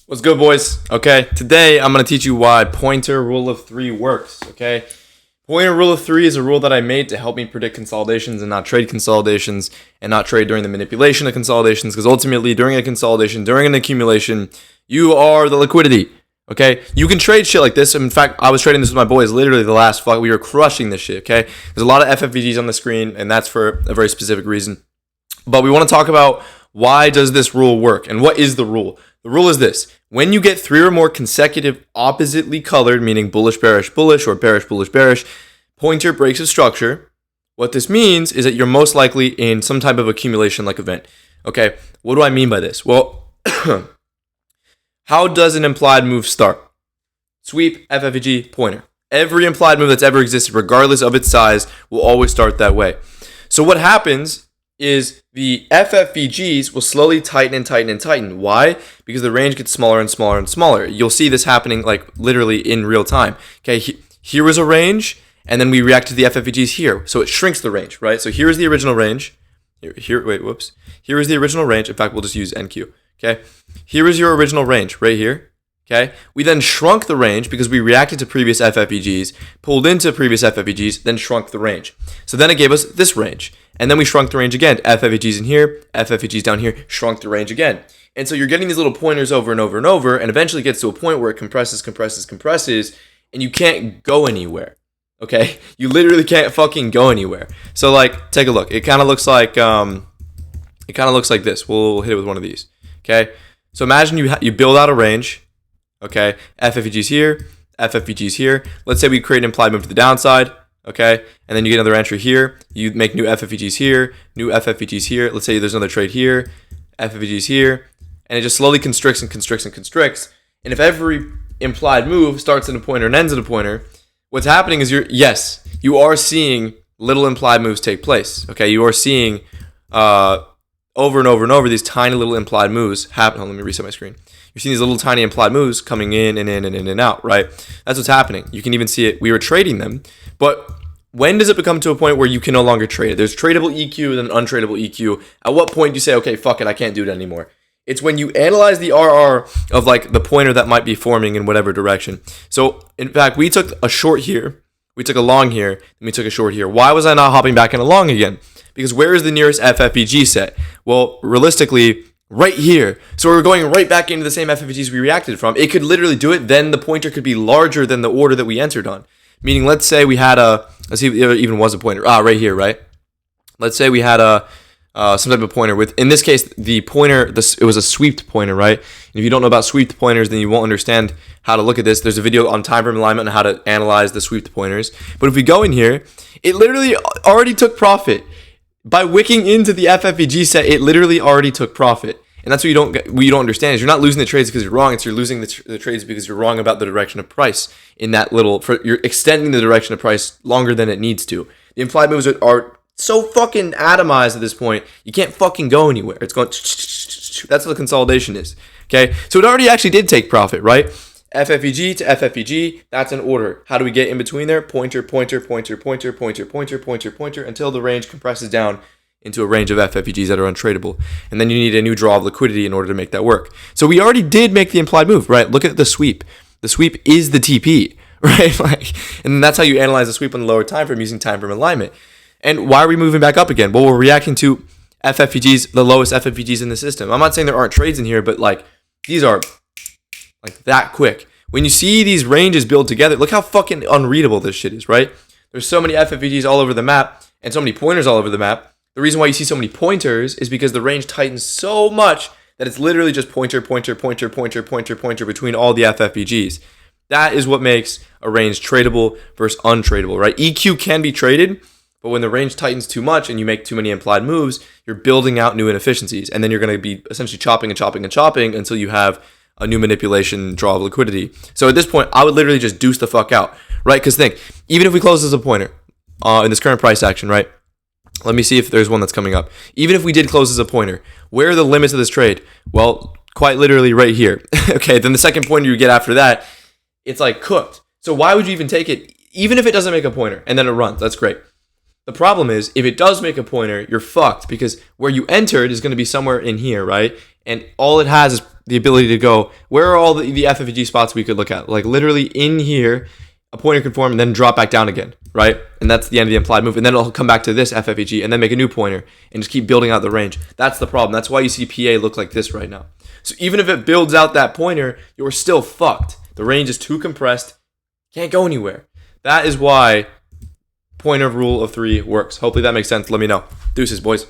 What's good, boys? Okay, today I'm going to teach you why pointer rule of three works, okay? Pointer rule of three is a rule that I made to help me predict consolidations and not trade consolidations and not trade during the manipulation of consolidations, because ultimately during a consolidation, during an accumulation, you are the liquidity, okay? You can trade shit like this. In fact, I was trading this with my boys literally the last fuck. We were crushing this shit, okay? There's a lot of FFVGs on the screen, and that's for a very specific reason. But we want to talk about why does this rule work and what is the rule? The rule is this. When you get three or more consecutive oppositely colored, meaning bullish, bearish, bullish, or bearish, bullish, bearish, pointer breaks a structure. What this means is that you're most likely in some type of accumulation-like event. Okay, what do I mean by this? Well, how does an implied move start? Sweep, FFVG, pointer. Every implied move that's ever existed, regardless of its size, will always start that way. So what happens is the FFVGs will slowly tighten and tighten and tighten. Why? Because the range gets smaller and smaller and smaller. You'll see this happening like literally in real time. Okay, here was a range, and then we react to the FFVGs here. So it shrinks the range, right? So here is the original range. Here is the original range. In fact, we'll just use NQ. Okay, here is your original range right here. Okay, we then shrunk the range because we reacted to previous FFVGs, pulled into previous FFVGs, then shrunk the range. So then it gave us this range. And then we shrunk the range again. FFVGs in here, FFVGs down here, shrunk the range again. And so you're getting these little pointers over and over and over, and eventually it gets to a point where it compresses, and you can't go anywhere. Okay? You literally can't fucking go anywhere. So like, take a look. It kind of looks like this. We'll hit it with one of these. Okay? So imagine you build out a range. Okay, FFVGs here, FFVGs here. Let's say we create an implied move to the downside, okay? And then you get another entry here. You make new FFVGs here, new FFVGs here. Let's say there's another trade here, FFVGs here. And it just slowly constricts and constricts and constricts. And if every implied move starts in a pointer and ends in a pointer, what's happening is you are seeing little implied moves take place, okay? You are seeing over and over and over these tiny little implied moves happen. Let me reset my screen. You're seeing these little tiny implied moves coming in and in and in and out, right? That's what's happening. You can even see it. We were trading them, but when does it become to a point where you can no longer trade it? There's tradable EQ and then untradeable EQ. At what point do you say, okay, fuck it, I can't do it anymore? It's when you analyze the RR of like the pointer that might be forming in whatever direction. So in fact, we took a short here, we took a long here, and we took a short here. Why was I not hopping back in a long again? Because where is the nearest FFVG set? Well, realistically, right here. So we're going right back into the same FFVGs we reacted from. It could literally do it. Then the pointer could be larger than the order that we entered on. Meaning, let's say we had let's see if there even was a pointer. Right here, right? Let's say we had some type of pointer with, in this case, the pointer, it was a sweeped pointer, right? And if you don't know about sweeped pointers, then you won't understand how to look at this. There's a video on time frame alignment on how to analyze the sweeped pointers. But if we go in here, it literally already took profit. By wicking into the FFVG set, it literally already took profit. And that's what you don't understand is you're not losing the trades because you're wrong. It's you're losing the trades because you're wrong about the direction of price in that you're extending the direction of price longer than it needs to. The implied moves are so fucking atomized at this point, you can't fucking go anywhere. It's going, that's what the consolidation is. Okay, so it already actually did take profit, right? FFVG to FFVG, that's an order. How do we get in between there? Pointer, pointer, pointer, pointer, pointer, pointer, pointer, pointer, until the range compresses down into a range of FFVGs that are untradeable. And then you need a new draw of liquidity in order to make that work. So we already did make the implied move, right? Look at the sweep. The sweep is the TP, right? And that's how you analyze the sweep on the lower time frame using time frame alignment. And why are we moving back up again? Well, we're reacting to FFVGs, the lowest FFVGs in the system. I'm not saying there aren't trades in here, but like these are like that quick. When you see these ranges build together, look how fucking unreadable this shit is, right? There's so many FFVGs all over the map and so many pointers all over the map. The reason why you see so many pointers is because the range tightens so much that it's literally just pointer, pointer, pointer, pointer, pointer, pointer between all the FFVGs. That is what makes a range tradable versus untradeable, right? EQ can be traded, but when the range tightens too much and you make too many implied moves, you're building out new inefficiencies. And then you're going to be essentially chopping and chopping and chopping until you have a new manipulation draw of liquidity. So at this point, I would literally just deuce the fuck out, right? Because think, even if we close as a pointer in this current price action, right? Let me see if there's one that's coming up. Even if we did close as a pointer, where are the limits of this trade? Well, quite literally right here. Okay, then the second pointer you get after that, it's like cooked. So why would you even take it? Even if it doesn't make a pointer and then it runs, that's great. The problem is, if it does make a pointer, you're fucked because where you entered is going to be somewhere in here, right? And all it has is the ability to go, where are all the FFG spots we could look at? Like literally in here, a pointer can form and then drop back down again, right? And that's the end of the implied move. And then it'll come back to this FFG and then make a new pointer and just keep building out the range. That's the problem. That's why you see PA look like this right now. So even if it builds out that pointer, you're still fucked. The range is too compressed. Can't go anywhere. That is why pointer rule of 3 works. Hopefully that makes sense. Let me know. Deuces, boys.